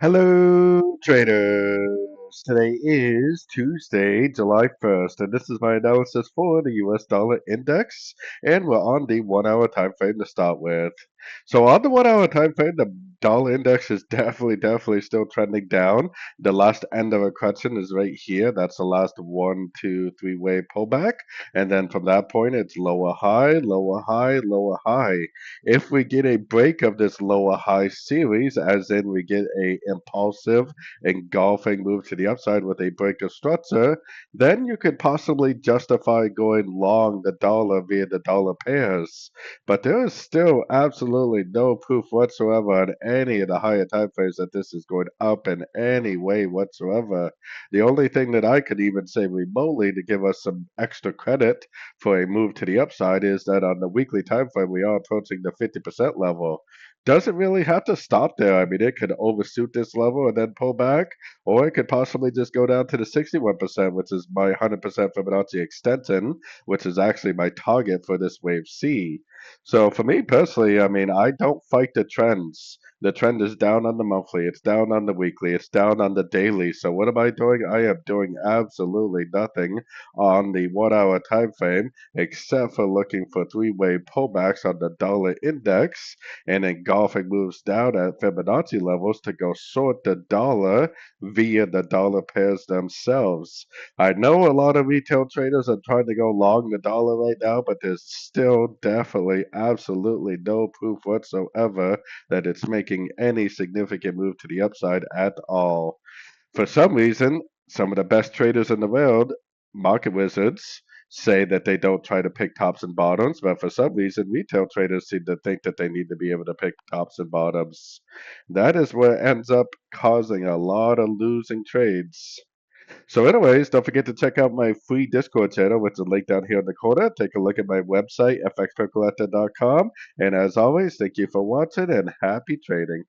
Hello, traders. Today is Tuesday, July 1st, and this is my analysis for the US dollar index, and we're on the 1 hour time frame to start with. So on the 1 hour time frame, the dollar index is definitely still trending down. The last end of a correction is right here. That's the last one, two, three-way pullback, and then from that point, it's lower high, lower high, lower high. If we get a break of this lower high series, as in we get a impulsive engulfing move to the upside with a break of structure, then you could possibly justify going long the dollar via the dollar pairs. But there is still absolutely no proof whatsoever on any of the higher time frames that this is going up in any way whatsoever. The only thing that I could even say remotely to give us some extra credit for a move to the upside is that on the weekly time frame we are approaching the 50% level. Doesn't really have to stop there. I mean, it could overshoot this level and then pull back, or it could possibly just go down to the 61%, which is my 100% Fibonacci extension, which is actually my target for this wave C. So for me personally, I mean, I don't fight the trends. The trend is down on the monthly, it's down on the weekly, it's down on the daily. So what am I doing? I am doing absolutely nothing on the 1 hour time frame except for looking for three-way pullbacks on the dollar index and engulfing moves down at Fibonacci levels to go short the dollar via the dollar pairs themselves. I know a lot of retail traders are trying to go long the dollar right now, but there's still definitely absolutely no proof whatsoever that it's making any significant move to the upside at all. For some reason, some of the best traders in the world, market wizards, say that they don't try to pick tops and bottoms, but for some reason, retail traders seem to think that they need to be able to pick tops and bottoms. That is what ends up causing a lot of losing trades. So, anyways, don't forget to check out my free Discord channel, which is linked down here in the corner. Take a look at my website, fxpipcollector.com. And as always, thank you for watching and happy trading.